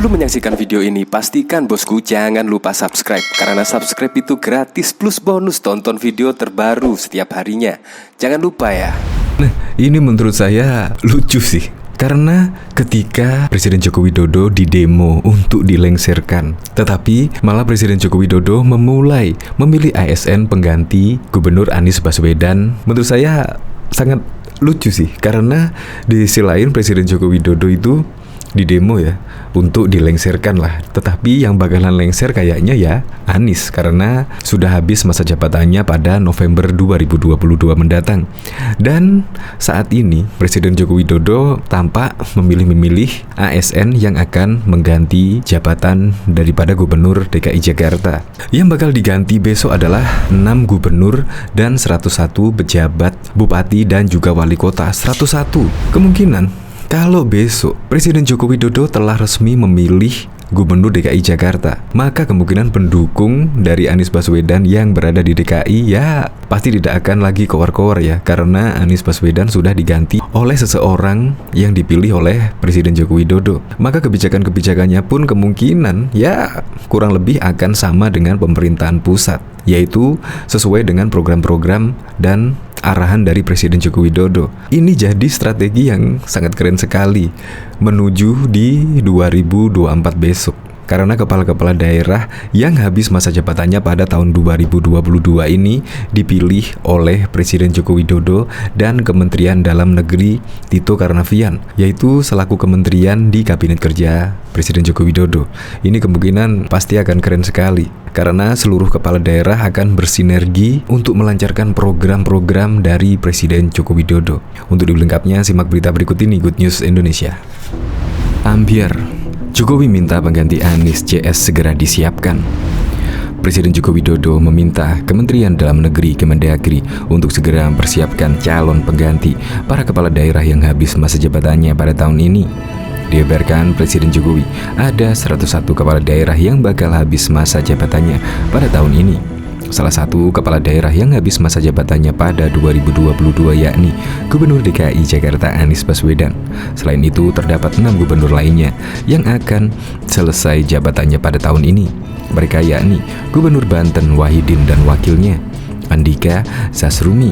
Sebelum menyaksikan video ini, pastikan bosku jangan lupa subscribe. Karena subscribe itu gratis plus bonus tonton video terbaru setiap harinya. Jangan lupa ya. Nah, ini menurut saya lucu sih. Karena ketika Presiden Joko Widodo didemo untuk dilengsarkan, tetapi malah Presiden Joko Widodo memulai memilih ASN pengganti Gubernur Anies Baswedan. Menurut saya sangat lucu sih. Karena di sisi lain Presiden Joko Widodo itu di demo ya untuk dilengsarkan lah, tetapi yang bakalan lengser kayaknya ya Anies karena sudah habis masa jabatannya pada November 2022 mendatang. Dan saat ini Presiden Joko Widodo tampak memilih ASN yang akan mengganti jabatan daripada Gubernur DKI Jakarta. Yang bakal diganti besok adalah 6 gubernur dan 101 pejabat bupati dan juga wali kota. 101 kemungkinan kalau besok Presiden Joko Widodo telah resmi memilih Gubernur DKI Jakarta, maka kemungkinan pendukung dari Anies Baswedan yang berada di DKI ya pasti tidak akan lagi kowar-kowar ya, karena Anies Baswedan sudah diganti oleh seseorang yang dipilih oleh Presiden Joko Widodo. Maka kebijakan-kebijakannya pun kemungkinan ya kurang lebih akan sama dengan pemerintahan pusat, yaitu sesuai dengan program-program dan arahan dari Presiden Joko Widodo. Ini jadi strategi yang sangat keren sekali menuju di 2024 besok. Karena kepala-kepala daerah yang habis masa jabatannya pada tahun 2022 ini dipilih oleh Presiden Joko Widodo dan Kementerian Dalam Negeri Tito Karnavian, yaitu selaku kementerian di Kabinet Kerja Presiden Joko Widodo. Ini kemungkinan pasti akan keren sekali, karena seluruh kepala daerah akan bersinergi untuk melancarkan program-program dari Presiden Joko Widodo. Untuk dilengkapnya, simak berita berikut ini, Good News Indonesia. Ambiar, Jokowi minta pengganti Anies CS segera disiapkan. Presiden Joko Widodo meminta Kementerian Dalam Negeri Kemendagri untuk segera mempersiapkan calon pengganti para kepala daerah yang habis masa jabatannya pada tahun ini. Dikabarkan Presiden Jokowi ada 101 kepala daerah yang bakal habis masa jabatannya pada tahun ini. Salah satu kepala daerah yang habis masa jabatannya pada 2022 yakni Gubernur DKI Jakarta Anies Baswedan. Selain itu terdapat 6 gubernur lainnya yang akan selesai jabatannya pada tahun ini. Mereka yakni Gubernur Banten Wahidin dan wakilnya, Andika Sasrumi,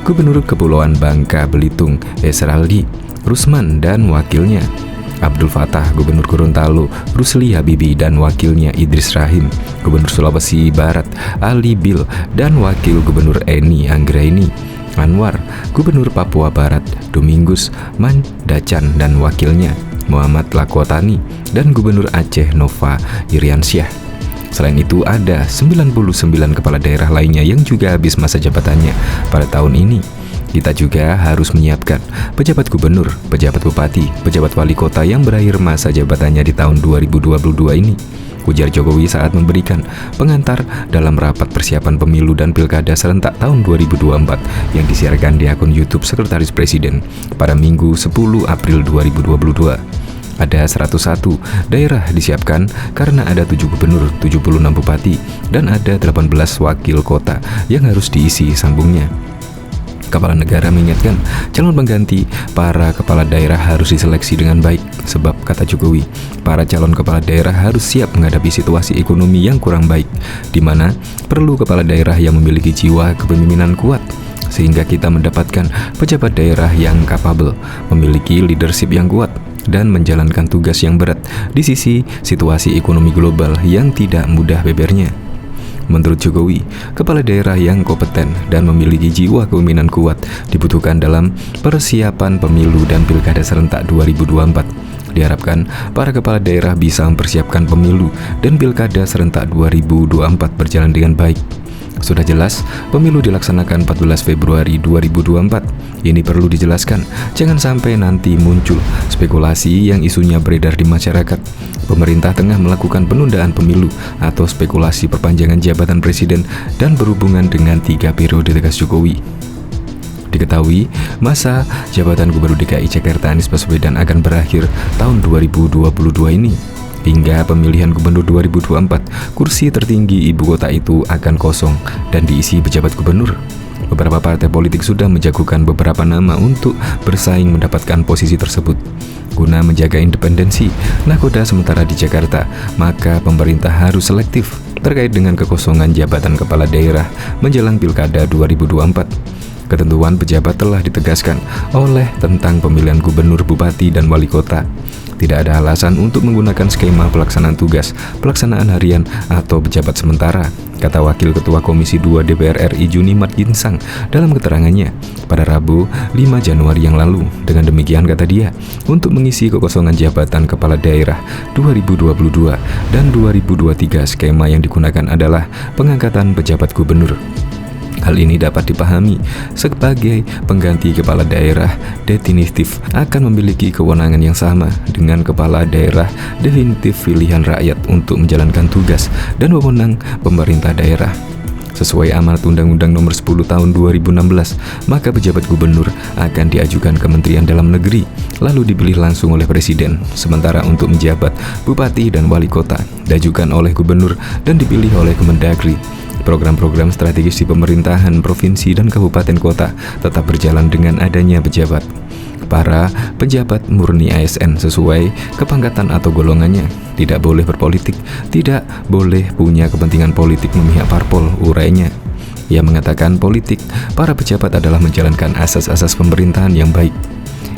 Gubernur Kepulauan Bangka Belitung Esraldi Rusman dan wakilnya, Abdul Fattah Gubernur Gorontalo Rusli Habibi dan wakilnya Idris Rahim, Gubernur Sulawesi Barat Ali Bil dan wakil Gubernur Eni Anggraini, Anwar Gubernur Papua Barat Domingus Mandacan dan wakilnya, Muhammad Lakotani dan Gubernur Aceh Nova Iriansyah. Selain itu ada 99 kepala daerah lainnya yang juga habis masa jabatannya pada tahun ini. Kita juga harus menyiapkan pejabat gubernur, pejabat bupati, pejabat wali kota yang berakhir masa jabatannya di tahun 2022 ini, ujar Jokowi saat memberikan pengantar dalam rapat persiapan pemilu dan pilkada serentak tahun 2024 yang disiarkan di akun YouTube Sekretaris Presiden pada Minggu 10 April 2022. Ada 101 daerah disiapkan karena ada 7 gubernur, 76 bupati, dan ada 18 wakil kota yang harus diisi, sambungnya. Kepala negara mengingatkan calon pengganti para kepala daerah harus diseleksi dengan baik, sebab kata Jokowi, para calon kepala daerah harus siap menghadapi situasi ekonomi yang kurang baik, di mana perlu kepala daerah yang memiliki jiwa kepemimpinan kuat, sehingga kita mendapatkan pejabat daerah yang kapabel, memiliki leadership yang kuat, dan menjalankan tugas yang berat di sisi situasi ekonomi global yang tidak mudah bebernya. Menurut Jokowi, kepala daerah yang kompeten dan memiliki jiwa kepemimpinan kuat dibutuhkan dalam persiapan pemilu dan pilkada serentak 2024. Diharapkan para kepala daerah bisa mempersiapkan pemilu dan pilkada serentak 2024 berjalan dengan baik. Sudah jelas, pemilu dilaksanakan 14 Februari 2024. Ini perlu dijelaskan, jangan sampai nanti muncul spekulasi yang isunya beredar di masyarakat. Pemerintah tengah melakukan penundaan pemilu atau spekulasi perpanjangan jabatan presiden dan berhubungan dengan 3 periode, tegas Jokowi. Diketahui, masa jabatan Gubernur DKI Jakarta Anies Baswedan akan berakhir tahun 2022 ini. Hingga pemilihan gubernur 2024, kursi tertinggi ibu kota itu akan kosong dan diisi pejabat gubernur. Beberapa partai politik sudah menjagokan beberapa nama untuk bersaing mendapatkan posisi tersebut. Guna menjaga independensi nakoda sementara di Jakarta, maka pemerintah harus selektif terkait dengan kekosongan jabatan kepala daerah menjelang Pilkada 2024. Ketentuan pejabat telah ditegaskan oleh tentang pemilihan gubernur, bupati, dan wali kota. Tidak ada alasan untuk menggunakan skema pelaksanaan tugas, pelaksanaan harian, atau pejabat sementara, kata Wakil Ketua Komisi 2 DPR RI Junimat Ginsang dalam keterangannya pada Rabu 5 Januari yang lalu. Dengan demikian, kata dia, untuk mengisi kekosongan jabatan kepala daerah 2022 dan 2023, skema yang digunakan adalah pengangkatan pejabat gubernur. Hal ini dapat dipahami sebagai pengganti kepala daerah definitif akan memiliki kewenangan yang sama dengan kepala daerah definitif pilihan rakyat untuk menjalankan tugas dan wewenang pemerintah daerah. Sesuai amanat Undang-Undang Nomor 10 Tahun 2016, maka pejabat gubernur akan diajukan Kementerian Dalam Negeri, lalu dipilih langsung oleh Presiden. Sementara untuk menjabat bupati dan wali kota, diajukan oleh gubernur dan dipilih oleh Kemendagri. Program-program strategis di pemerintahan provinsi dan kabupaten kota tetap berjalan dengan adanya pejabat. Para pejabat murni ASN sesuai kepangkatan atau golongannya, tidak boleh berpolitik, tidak boleh punya kepentingan politik memihak parpol, urainya. Ia mengatakan politik para pejabat adalah menjalankan asas-asas pemerintahan yang baik.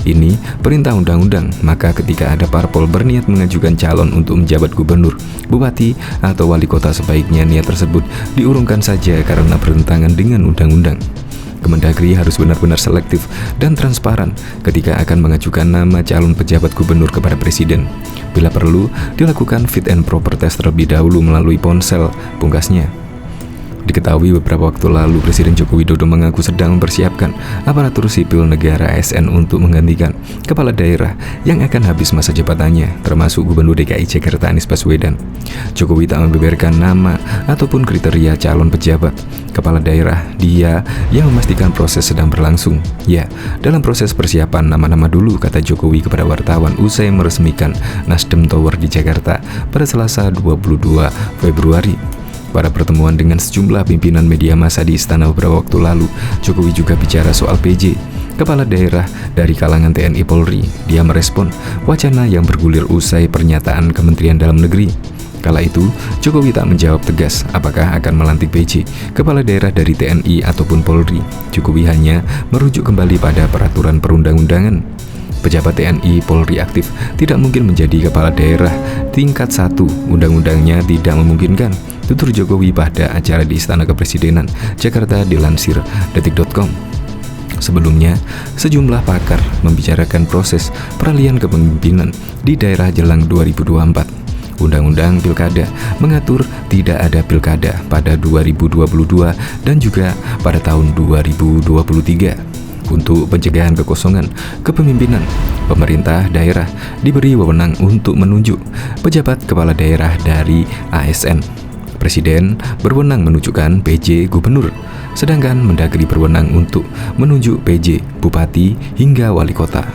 Ini perintah undang-undang, maka ketika ada parpol berniat mengajukan calon untuk menjabat gubernur, bupati, atau wali kota, sebaiknya niat tersebut diurungkan saja karena bertentangan dengan undang-undang. Kemendagri harus benar-benar selektif dan transparan ketika akan mengajukan nama calon pejabat gubernur kepada Presiden. Bila perlu, dilakukan fit and proper test terlebih dahulu melalui ponsel, pungkasnya. Diketahui beberapa waktu lalu Presiden Joko Widodo mengaku sedang mempersiapkan aparatur sipil negara ASN untuk menggantikan kepala daerah yang akan habis masa jabatannya, termasuk Gubernur DKI Jakarta Anies Baswedan. Jokowi tak membeberkan nama ataupun kriteria calon pejabat kepala daerah. Dia yang memastikan proses sedang berlangsung. Ya, dalam proses persiapan nama-nama dulu, kata Jokowi kepada wartawan usai meresmikan Nasdem Tower di Jakarta pada Selasa 22 Februari. Pada pertemuan dengan sejumlah pimpinan media massa di istana beberapa waktu lalu, Jokowi juga bicara soal PJ, kepala daerah dari kalangan TNI Polri. Dia merespon wacana yang bergulir usai pernyataan Kementerian Dalam Negeri. Kala itu, Jokowi tak menjawab tegas apakah akan melantik PJ, kepala daerah dari TNI ataupun Polri. Jokowi hanya merujuk kembali pada peraturan perundang-undangan. Pejabat TNI Polri aktif tidak mungkin menjadi kepala daerah tingkat 1, undang-undangnya tidak memungkinkan, tutur Jokowi pada acara di Istana Kepresidenan Jakarta dilansir detik.com. Sebelumnya, sejumlah pakar membicarakan proses peralihan kepemimpinan di daerah jelang 2024. Undang-Undang Pilkada mengatur tidak ada pilkada pada 2022 dan juga pada tahun 2023. Untuk pencegahan kekosongan kepemimpinan, pemerintah daerah diberi wewenang untuk menunjuk pejabat kepala daerah dari ASN. Presiden berwenang menunjukkan PJ gubernur, sedangkan Mendagri berwenang untuk menunjuk PJ, bupati, hingga wali kota.